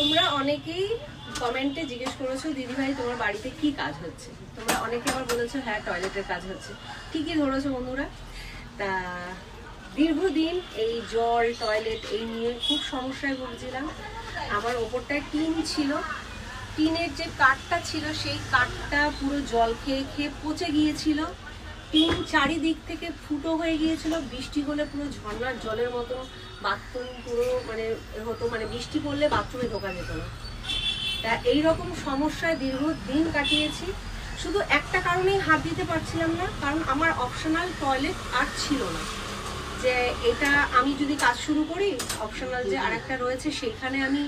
তোমরা অনেকেই কমেন্টে জিজ্ঞেস করেছো দিদিভাই তোমার বাড়িতে কি কাজ হচ্ছে। তোমরা অনেকে আবার বলেছো হ্যাঁ টয়লেটের কাজ হচ্ছে। ঠিকই ধরেছো বন্ধুরা। তা দীর্ঘদিন এই জল টয়লেট এই নিয়ে খুব সমস্যায় ভুগছিলাম। আমার ওপরটায় টিন ছিল, টিনের যে কাঠটা ছিল সেই কাঠটা পুরো জল খেয়ে খেয়ে পচে গিয়েছিল। টিন চারিদিক থেকে ফুটো হয়ে গিয়েছিল, বৃষ্টি হলে পুরো ঝর্ণার জলের মতো বাথরুম পুরো মানে হতো, মানে বৃষ্টি পড়লে বাথরুমে ঢোকা যেত না। তা এইরকম সমস্যায় দীর্ঘদিন কাটিয়েছি। শুধু একটা কারণেই হাত দিতে পারছিলাম না, কারণ আমার অপশনাল টয়লেট আর ছিল না। যে এটা আমি যদি কাজ শুরু করি অপশনাল যে আরেকটা রয়েছে সেইখানে আমি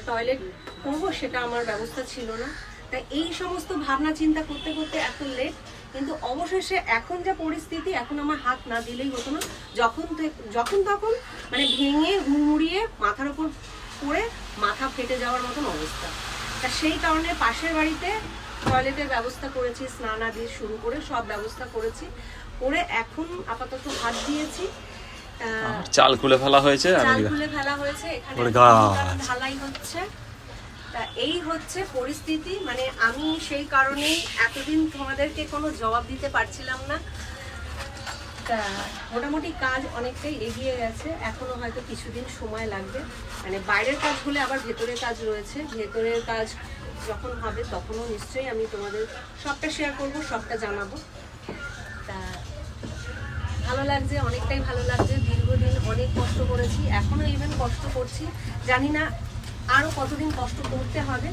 টয়লেট করব, সেটা আমার ব্যবস্থা ছিল না। তাই এই সমস্ত ভাবনা চিন্তা করতে করতে এত লেট, কিন্তু অবশেষে এখন যা পরিস্থিতি, এখন আমার হাত না দিলেই হতো না। যখন তখন মানে ভেঙে হুড়মুড়িয়ে মাথার উপর পড়ে মাথা ফেটে যাওয়ার মতন অবস্থা। তা সেই কারণে পাশের বাড়িতে টয়লেটের ব্যবস্থা করেছি, স্নানাদি শুরু করে সব ব্যবস্থা করেছি, করে এখন আপাতত হাত দিয়েছি। চাল খুলে ফেলা হয়েছে, এখানে ঢালাই হচ্ছে। তা এই হচ্ছে পরিস্থিতি। মানে আমি সেই কারণেই এতদিন তোমাদেরকে কোনো জবাব দিতে পারছিলাম না। তা মোটামুটি কাজ অনেকটাই এগিয়ে গেছে, এখনো হয়তো কিছুদিন সময় লাগবে। মানে বাইরের কাজ হলে আবার ভেতরের কাজ রয়েছে, ভেতরের কাজ যখন হবে তখনও নিশ্চয়ই আমি তোমাদের সবটা শেয়ার করব, সবটা জানাবো। তা ভালো লাগছে, অনেকটাই ভালো লাগছে। দীর্ঘদিন অনেক কষ্ট করেছি, এখনো ইভেন কষ্ট করছি, জানি না আরো কতদিন কষ্ট করতে হবে।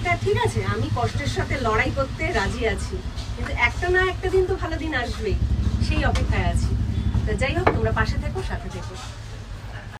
তা ঠিক আছে, আমি কষ্টের সাথে লড়াই করতে রাজি আছি, কিন্তু একটা না একটা দিন তো ভালো দিন আসবেই, সেই অপেক্ষায় আছি। তো যাই হোক, তোমরা পাশে থেকো, সাথে থেকো।